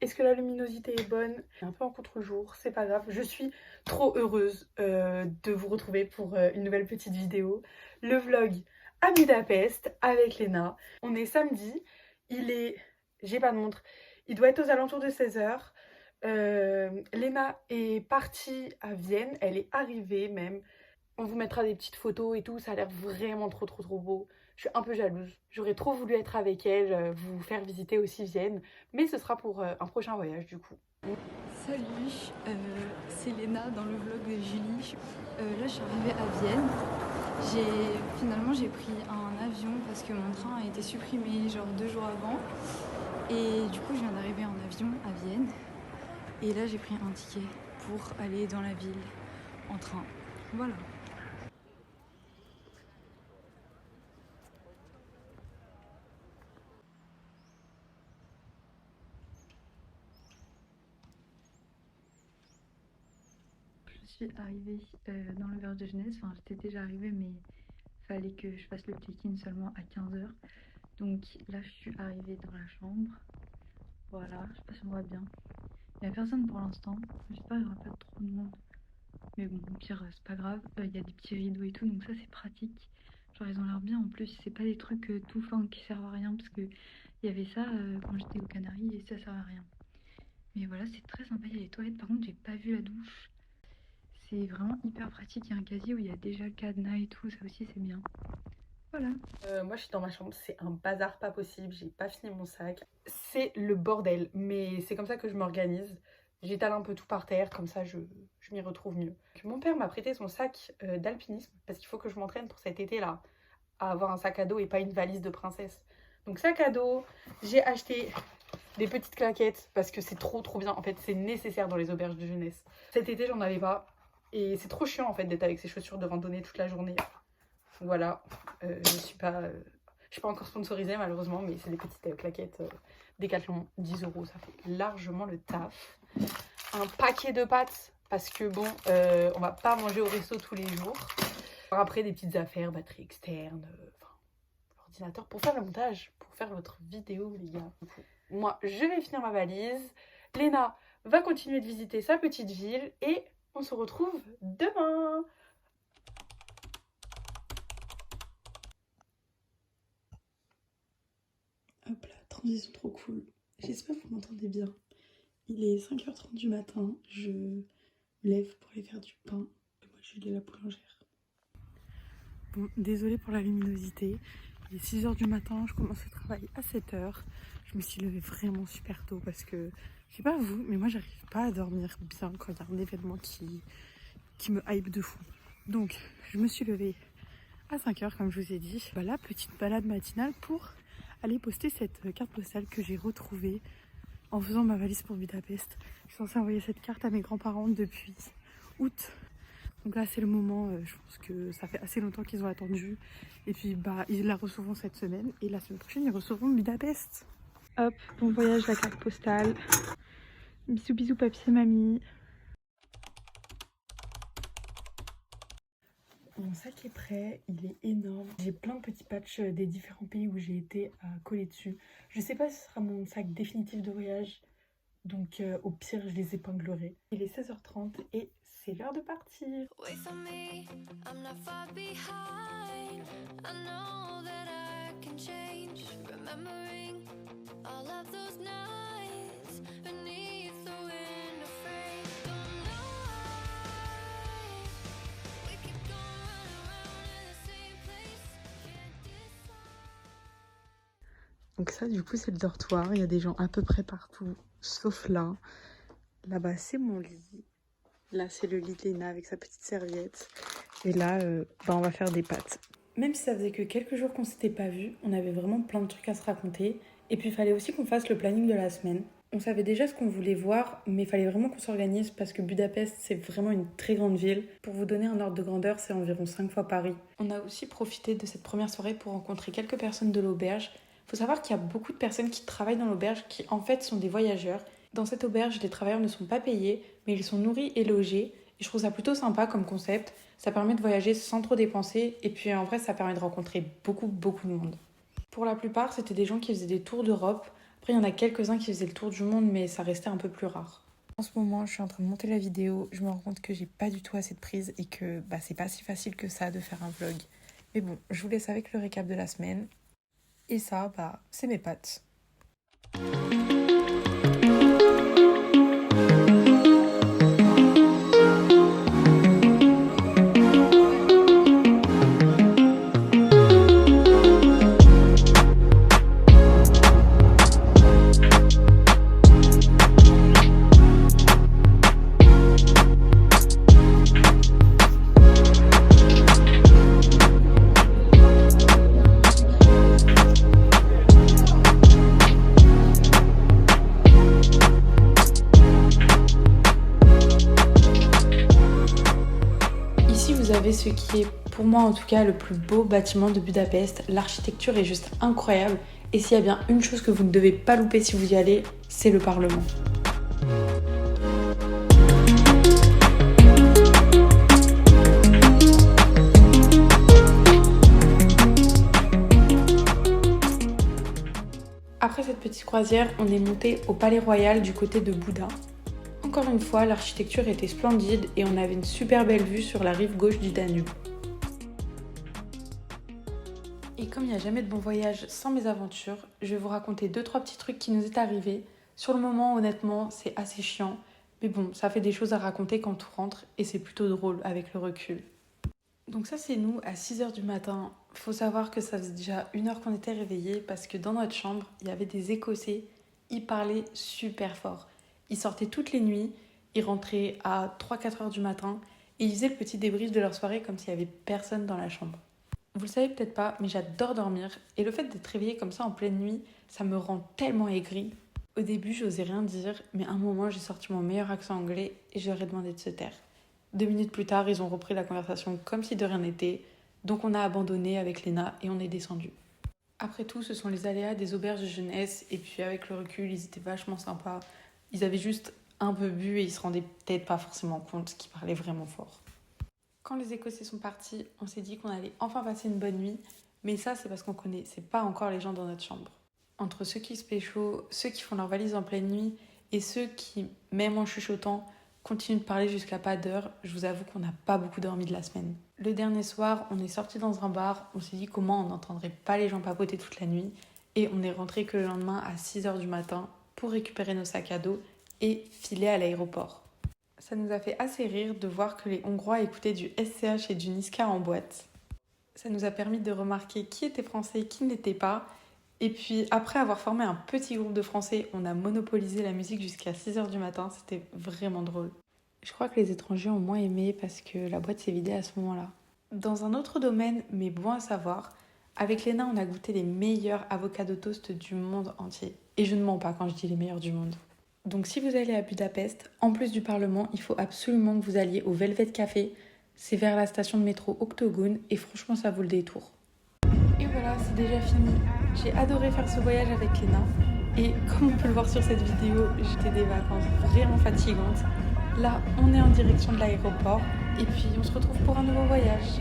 Est-ce que la luminosité est bonne? Un peu en contre-jour, c'est pas grave. Je suis trop heureuse de vous retrouver pour une nouvelle petite vidéo. Le vlog à Budapest avec Léna. On est samedi, il est... j'ai pas de montre. Il doit être aux alentours de 16 h. Léna est partie à Vienne, elle est arrivée même. On vous mettra des petites photos et tout, ça a l'air vraiment trop beau. Je suis un peu jalouse. J'aurais trop voulu être avec elle, vous faire visiter aussi Vienne, mais ce sera pour un prochain voyage du coup. Salut, c'est Léna dans le vlog de Julie. Là je suis arrivée à Vienne. Finalement j'ai pris un avion parce que mon train a été supprimé genre 2 jours avant. Et du coup je viens d'arriver en avion à Vienne. Et là j'ai pris un ticket pour aller dans la ville en train. Voilà. Je suis arrivée dans l'auberge de jeunesse. Enfin j'étais déjà arrivée mais fallait que je fasse le check-in seulement à 15 h. Donc là je suis arrivée dans la chambre. Voilà, je sais pas si on voit bien. Il n'y a personne pour l'instant. J'espère qu'il n'y aura pas trop de monde. Mais bon, au pire, c'est pas grave. Il y a des petits rideaux et tout, donc ça c'est pratique. Genre ils ont l'air bien en plus. C'est pas des trucs tout fins qui servent à rien parce que il y avait ça quand j'étais aux Canaries et ça sert à rien. Mais voilà, c'est très sympa. Il y a les toilettes. Par contre, j'ai pas vu la douche. C'est vraiment hyper pratique. Il y a un casier où il y a déjà le cadenas et tout. Ça aussi c'est bien. Voilà. Moi je suis dans ma chambre, c'est un bazar pas possible, j'ai pas fini mon sac. C'est le bordel, mais c'est comme ça que je m'organise. J'étale un peu tout par terre, comme ça je m'y retrouve mieux. Mon père m'a prêté son sac d'alpinisme, parce qu'il faut que je m'entraîne pour cet été là, à avoir un sac à dos et pas une valise de princesse. Donc sac à dos, j'ai acheté des petites claquettes, parce que c'est trop bien. En fait c'est nécessaire dans les auberges de jeunesse. Cet été j'en avais pas, et c'est trop chiant en fait d'être avec ces chaussures de randonnée toute la journée. Voilà, je suis pas encore sponsorisée malheureusement, mais c'est des petites claquettes Decathlon, 10 €, ça fait largement le taf. Un paquet de pâtes, parce que bon, on va pas manger au resto tous les jours. Après, des petites affaires, batterie externe, l'ordinateur pour faire le montage, pour faire votre vidéo, les gars. Moi, je vais finir ma valise. Léna va continuer de visiter sa petite ville et on se retrouve demain. Hop là, transition trop cool. J'espère que vous m'entendez bien. Il est 5h30 du matin, je me lève pour aller faire du pain. Et moi, je vais à la boulangère. Bon, désolée pour la luminosité. Il est 6h du matin, je commence le travail à 7h. Je me suis levée vraiment super tôt parce que, je sais pas vous, mais moi j'arrive pas à dormir bien quand il y a un événement qui me hype de fou. Donc, je me suis levée à 5h comme je vous ai dit. Voilà, petite balade matinale pour aller poster cette carte postale que j'ai retrouvée en faisant ma valise pour Budapest. Je suis censée envoyer cette carte à mes grands-parents depuis août. Donc là c'est le moment, je pense que ça fait assez longtemps qu'ils ont attendu. Et puis bah ils la recevront cette semaine et la semaine prochaine ils recevront Budapest. Hop, bon voyage la carte postale. Bisous bisous papy et mamie. Mon sac est prêt, il est énorme. J'ai plein de petits patchs des différents pays où j'ai été à coller dessus. Je sais pas si ce sera mon sac définitif de voyage, donc au pire je les épinglerai. Il est 16h30 et c'est l'heure de partir. Donc ça du coup c'est le dortoir, il y a des gens à peu près partout, sauf là. Là-bas c'est mon lit, là c'est le lit de Léna avec sa petite serviette. Et là on va faire des pâtes. Même si ça faisait que quelques jours qu'on s'était pas vus, on avait vraiment plein de trucs à se raconter. Et puis il fallait aussi qu'on fasse le planning de la semaine. On savait déjà ce qu'on voulait voir, mais il fallait vraiment qu'on s'organise parce que Budapest, c'est vraiment une très grande ville. Pour vous donner un ordre de grandeur, c'est environ 5 fois Paris. On a aussi profité de cette première soirée pour rencontrer quelques personnes de l'auberge. Il faut savoir qu'il y a beaucoup de personnes qui travaillent dans l'auberge qui en fait sont des voyageurs. Dans cette auberge, les travailleurs ne sont pas payés, mais ils sont nourris et logés. Et je trouve ça plutôt sympa comme concept. Ça permet de voyager sans trop dépenser. Et puis en vrai, ça permet de rencontrer beaucoup de monde. Pour la plupart, c'était des gens qui faisaient des tours d'Europe. Après, il y en a quelques-uns qui faisaient le tour du monde, mais ça restait un peu plus rare. En ce moment, je suis en train de monter la vidéo. Je me rends compte que j'ai pas du tout assez de prise et que c'est pas si facile que ça de faire un vlog. Mais bon, je vous laisse avec le récap de la semaine. Et ça, c'est mes pattes. Vous avez ce qui est pour moi en tout cas le plus beau bâtiment de Budapest. L'architecture est juste incroyable et s'il y a bien une chose que vous ne devez pas louper si vous y allez, c'est le Parlement. Après cette petite croisière, on est monté au Palais Royal du côté de Bouda. Encore une fois, l'architecture était splendide et on avait une super belle vue sur la rive gauche du Danube. Et comme il n'y a jamais de bon voyage sans mésaventures, je vais vous raconter 2-3 petits trucs qui nous est arrivés. Sur le moment, honnêtement, c'est assez chiant. Mais bon, ça fait des choses à raconter quand on rentre et c'est plutôt drôle avec le recul. Donc ça, c'est nous à 6h du matin. Faut savoir que ça faisait déjà 1 heure qu'on était réveillés parce que dans notre chambre, il y avait des Écossais. Ils parlaient super fort. Ils sortaient toutes les nuits, ils rentraient à 3-4 heures du matin et ils faisaient le petit débrief de leur soirée comme s'il n'y avait personne dans la chambre. Vous le savez peut-être pas, mais j'adore dormir et le fait d'être réveillée comme ça en pleine nuit, ça me rend tellement aigrie. Au début, j'osais rien dire, mais à un moment, j'ai sorti mon meilleur accent anglais et je leur ai demandé de se taire. 2 minutes plus tard, ils ont repris la conversation comme si de rien n'était, donc on a abandonné avec Léna et on est descendu. Après tout, ce sont les aléas des auberges de jeunesse et puis avec le recul, ils étaient vachement sympas. Ils avaient juste un peu bu et ils se rendaient peut-être pas forcément compte qu'ils parlaient vraiment fort. Quand les Écossais sont partis, on s'est dit qu'on allait enfin passer une bonne nuit, mais ça c'est parce qu'on connaissait pas encore les gens dans notre chambre. Entre ceux qui se pécho, ceux qui font leur valise en pleine nuit et ceux qui, même en chuchotant, continuent de parler jusqu'à pas d'heure, je vous avoue qu'on n'a pas beaucoup dormi de la semaine. Le dernier soir, on est sorti dans un bar, on s'est dit comment on n'entendrait pas les gens papoter toute la nuit et on est rentré que le lendemain à 6h du matin pour récupérer nos sacs à dos et filer à l'aéroport. Ça nous a fait assez rire de voir que les Hongrois écoutaient du SCH et du Niska en boîte. Ça nous a permis de remarquer qui était français et qui ne l'était pas. Et puis après avoir formé un petit groupe de Français, on a monopolisé la musique jusqu'à 6h du matin, c'était vraiment drôle. Je crois que les étrangers ont moins aimé parce que la boîte s'est vidée à ce moment-là. Dans un autre domaine, mais bon à savoir, avec Léna, on a goûté les meilleurs avocado toast du monde entier. Et je ne mens pas quand je dis les meilleurs du monde. Donc si vous allez à Budapest, en plus du Parlement, il faut absolument que vous alliez au Velvet Café. C'est vers la station de métro Octogone et franchement ça vaut le détour. Et voilà, c'est déjà fini. J'ai adoré faire ce voyage avec Léna. Et comme on peut le voir sur cette vidéo, j'étais des vacances vraiment fatigantes. Là, on est en direction de l'aéroport et puis on se retrouve pour un nouveau voyage.